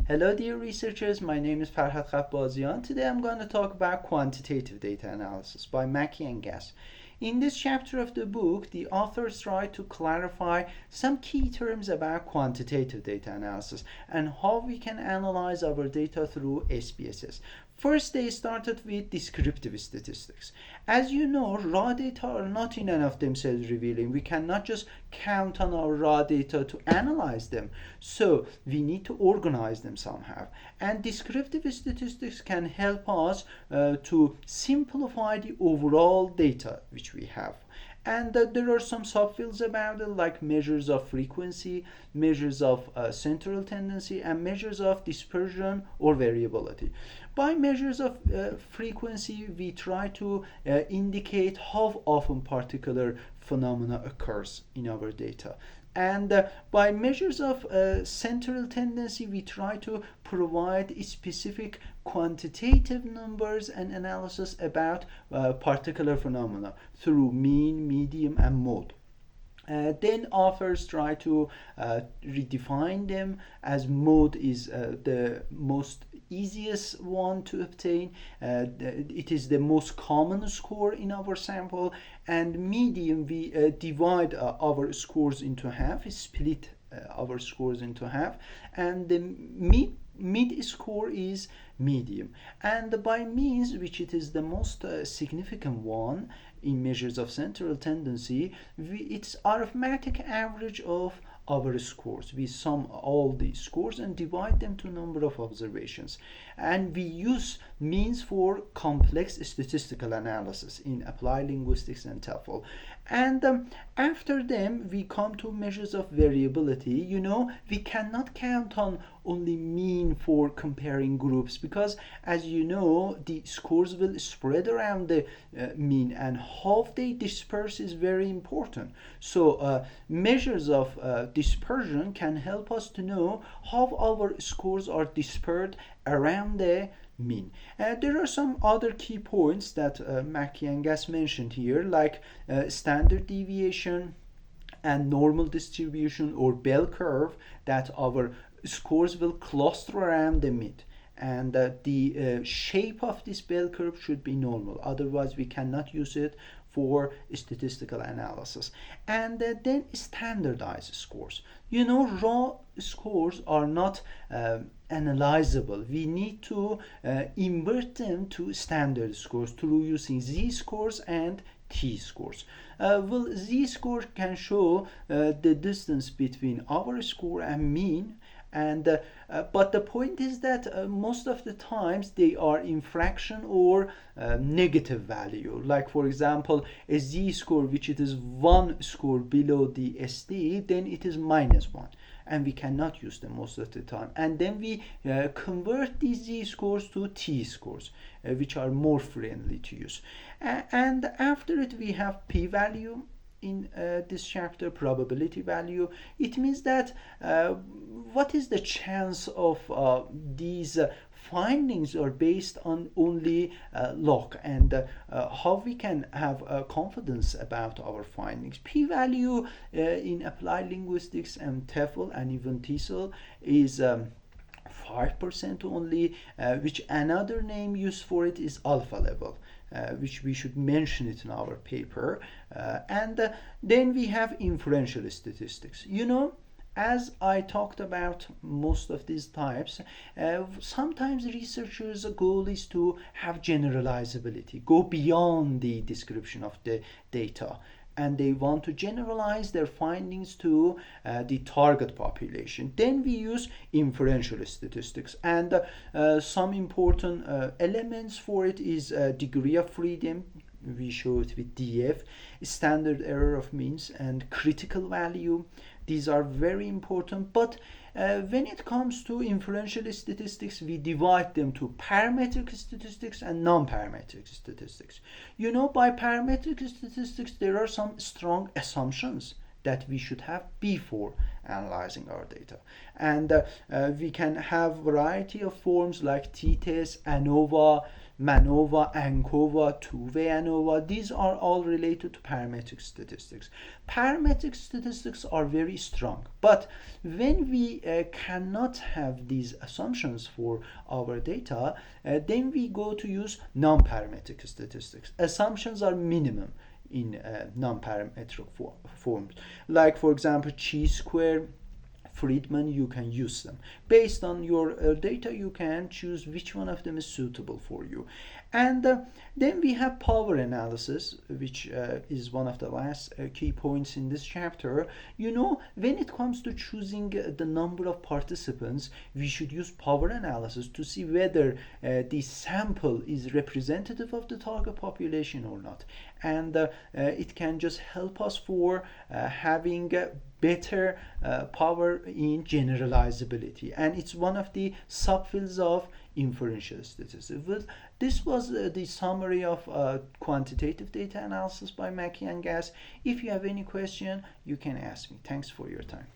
Hello dear researchers, my name is Farhad Khabazian. Today I'm going to talk about quantitative data analysis by Mackey and Guess. In this chapter of the book, the authors try to clarify some key terms about quantitative data analysis and how we can analyze our data through SPSS. First, they started with descriptive statistics. As you know, raw data are not in and of themselves revealing. We cannot just count on our raw data to analyze them. So we need to organize them somehow. And descriptive statistics can help us to simplify the overall data which we have. And there are some subfields about it, like measures of frequency, measures of central tendency, and measures of dispersion or variability. By measures of frequency, we try to indicate how often particular phenomena occurs in our data. And by measures of central tendency, we try to provide specific quantitative numbers and analysis about particular phenomena through mean, median, and mode. Then authors try to redefine them, as mode is the most easiest one to obtain. It is the most common score in our sample, and median we divide our scores into half, split our scores into half, and the mid score is medium. And by means, which it is the most significant one in measures of central tendency, it's arithmetic average of our scores. We sum all the scores and divide them to number of observations, and we use means for complex statistical analysis in applied linguistics and TEFL. And after them we come to measures of variability. We cannot count on only mean for comparing groups, because as you know, the scores will spread around the mean, and how they disperse is very important. So measures of dispersion can help us to know how our scores are dispersed around the mean. There are some other key points that Mackey and Guess mentioned here, like standard deviation and normal distribution or bell curve, that our scores will cluster around the mid, and the shape of this bell curve should be normal, otherwise we cannot use it for statistical analysis. And then standardized scores. Raw scores are not analyzable. We need to invert them to standard scores through using z-scores and t-scores. Z-score can show the distance between our score and mean, and but the point is that most of the times they are in fraction or negative value. Like for example, a z-score which it is one score below the SD, then it is -1, and we cannot use them most of the time. And then we convert these z-scores to t-scores, which are more friendly to use. And after it we have p-value in this chapter, probability value. It means that what is the chance of these findings are based on only luck, and how we can have confidence about our findings. P-value in applied linguistics and TEFL and even TESOL is 5% only, which another name used for it is alpha level, which we should mention it in our paper. And then we have inferential statistics. As I talked about most of these types, sometimes researchers' goal is to have generalizability, go beyond the description of the data, and they want to generalize their findings to the target population. Then we use inferential statistics, and some important elements for it is degree of freedom. We show it with DF, standard error of means, and critical value. These are very important, but when it comes to inferential statistics, we divide them to parametric statistics and non-parametric statistics. By parametric statistics, there are some strong assumptions that we should have before analyzing our data. And we can have variety of forms like t-test, ANOVA, MANOVA, ANCOVA, two-way ANOVA. These are all related to parametric statistics. Parametric statistics are very strong, but when we cannot have these assumptions for our data, then we go to use non-parametric statistics. Assumptions are minimum in non-parametric forms. Like, for example, chi-square, Friedman, you can use them. Based on your data, you can choose which one of them is suitable for you. And then we have power analysis, which is one of the last key points in this chapter. You know, when it comes to choosing the number of participants, we should use power analysis to see whether the sample is representative of the target population or not. And it can just help us for having better power in generalizability, and it's one of the subfields of inferential statistics. But this was the summary of quantitative data analysis by Mackey and Gass. If you have any question, you can ask me. Thanks for your time.